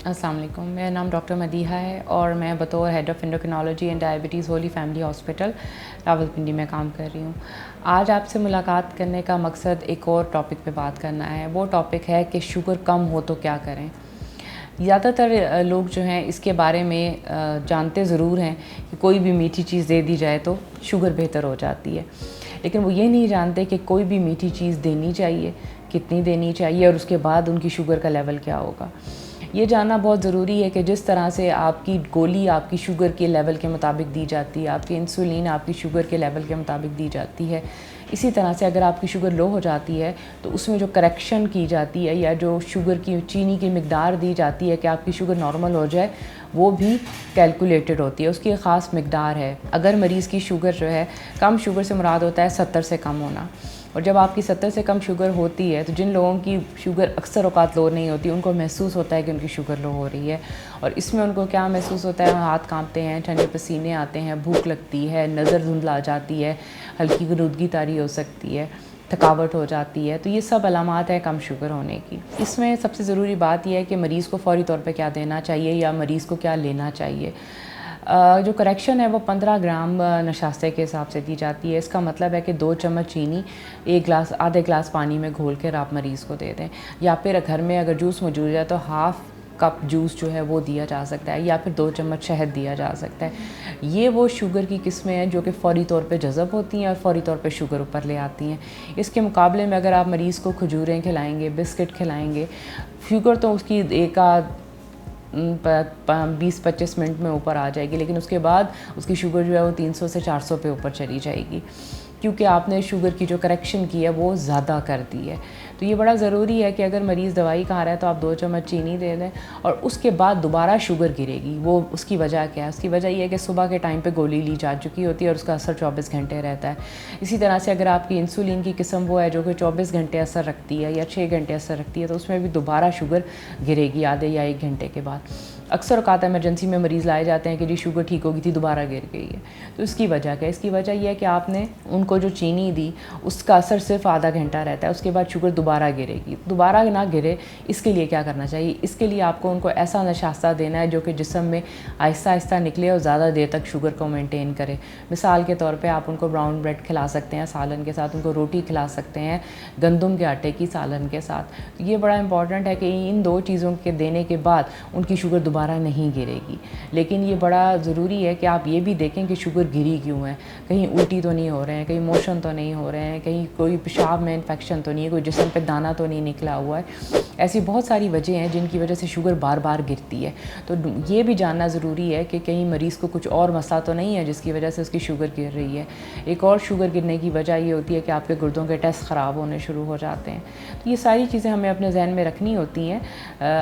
अस्सलाम वालेकुम, मेरा नाम डॉक्टर मदीहा है और मैं बतौर head of endocrinology and diabetes Holi family hospital Rawalpindi में काम कर रही हूँ। आज आपसे मुलाकात करने का मकसद एक और टॉपिक पे बात करना है। वो टॉपिक है कि शुगर कम हो तो क्या करें। ज़्यादातर लोग जो हैं इसके बारे में जानते ज़रूर हैं कि कोई भी मीठी चीज़ दे दी जाए तो शुगर बेहतर हो जाती है, लेकिन वो ये नहीं जानते कि कोई भी मीठी चीज़ देनी चाहिए, कितनी देनी चाहिए और उसके बाद उनकी शुगर का लेवल क्या होगा। ये जानना बहुत ज़रूरी है कि जिस तरह से आपकी गोली आपकी शुगर के लेवल के मुताबिक दी जाती है, आपकी इंसुलिन आपकी शुगर के लेवल के मुताबिक दी जाती है, इसी तरह से अगर आपकी शुगर लो हो जाती है तो उसमें जो करेक्शन की जाती है या जो शुगर की चीनी की मिकदार दी जाती है कि आपकी शुगर नॉर्मल हो जाए, वो भी कैलकुलेटेड होती है, उसकी एक ख़ास मिकदार है। अगर मरीज़ की शुगर जो है, कम शुगर से मुराद होता है 70 से कम होना, और जब आपकी 70 से कम शुगर होती है तो जिन लोगों की शुगर अक्सर औक़ात लो नहीं होती उनको महसूस होता है कि उनकी शुगर लो हो रही है। और इसमें उनको क्या महसूस होता है, हाथ कांपते हैं, ठंडे पसीने आते हैं, भूख लगती है, नज़र धुंधला जाती है, हल्की ग़ुनूदगी तारी हो सकती है, थकावट हो जाती है। तो ये सब अलामात है कम शुगर होने की। इसमें सबसे ज़रूरी बात यह है कि मरीज़ को फ़ौरी तौर पे क्या देना चाहिए या मरीज़ को क्या लेना चाहिए। जो करेक्शन है वो 15 ग्राम नशास्ते के हिसाब से दी जाती है। इसका मतलब है कि 2 चम्मच चीनी आधे गिलास पानी में घोल कर आप मरीज़ को दे दें, या फिर घर में अगर जूस मौजूद है तो हाफ़ कप जूस जो है वो दिया जा सकता है, या फिर 2 चम्मच शहद दिया जा सकता है। ये वो शुगर की किस्में हैं जो कि फ़ौरी तौर पे जज़ब होती हैं और फ़ौरी तौर पे शुगर ऊपर ले आती हैं। इसके मुकाबले में अगर आप मरीज़ को खजूरें खिलाएँगे, बिस्किट खिलाएँगे, शुगर तो उसकी एक आध 20-25 मिनट में ऊपर आ जाएगी, लेकिन उसके बाद उसकी शुगर जो है वो 300 से 400 पे ऊपर चली जाएगी, क्योंकि आपने शुगर की जो करेक्शन की है वो ज़्यादा कर दी है। तो ये बड़ा ज़रूरी है कि अगर मरीज़ दवाई खा रहा है तो आप 2 चम्मच चीनी दे दें और उसके बाद दोबारा शुगर गिरेगी। वो उसकी वजह क्या है? उसकी वजह ये है कि सुबह के टाइम पे गोली ली जा चुकी होती है और उसका असर 24 घंटे रहता है। इसी तरह से अगर आपकी इंसुलिन की किस्म वो है जो कि 24 घंटे असर रखती है या 6 घंटे असर रखती है, तो उसमें भी दोबारा शुगर गिरेगी आधे या 1 घंटे के बाद। अक्सर औक़ात इमरजेंसी में मरीज़ लाए जाते हैं कि जी शुगर ठीक हो गई थी, दोबारा गिर गई है। तो इसकी वजह क्या है? इसकी वजह यह है कि आपने उनको जो चीनी दी उसका असर सिर्फ आधा घंटा रहता है, उसके बाद शुगर दोबारा गिरेगी। दोबारा ना गिरे इसके लिए क्या करना चाहिए? इसके लिए आपको उनको ऐसा नशास्ता देना है जो कि जिस्म में आहिस्ता आहिस्ता निकले और ज़्यादा देर तक शुगर को मेंटेन करे। मिसाल के तौर पे आप उनको ब्राउन ब्रेड खिला सकते हैं सालन के साथ, उनको रोटी खिला सकते हैं गंदम के आटे की सालन के साथ। ये बड़ा इंपॉर्टेंट है कि इन 2 चीज़ों के देने के बाद उनकी शुगर दोबारा नहीं गिरेगी। लेकिन ये बड़ा ज़रूरी है कि आप ये भी देखें कि शुगर गिरी क्यों है। कहीं उल्टी तो नहीं हो रहे हैं, कहीं मोशन तो नहीं हो रहे हैं, कहीं कोई पेशाब में इन्फेक्शन तो नहीं है, कोई जिस्म पे दाना तो नहीं निकला हुआ है। ऐसी बहुत सारी वजह हैं जिनकी वजह से शुगर बार बार गिरती है। तो ये भी जानना ज़रूरी है कि कहीं मरीज़ को कुछ और मसला तो नहीं है जिसकी वजह से उसकी शुगर गिर रही है। एक और शुगर गिरने की वजह ये होती है कि आपके गुर्दों के टेस्ट ख़राब होने शुरू हो जाते हैं। तो ये सारी चीज़ें हमें अपने जहन में रखनी होती हैं।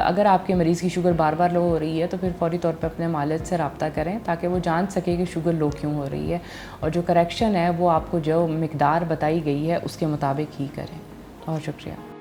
अगर आपके मरीज़ की शुगर बार बार लो हो रही है तो फिर फ़ौरी तौर पे अपने मालिज से रब्ता करें ताकि वो जान सके कि शुगर लो क्यों हो रही है, और जो करेक्शन है वो आपको जो मिकदार बताई गई है उसके मुताबिक ही करें। बहुत शुक्रिया।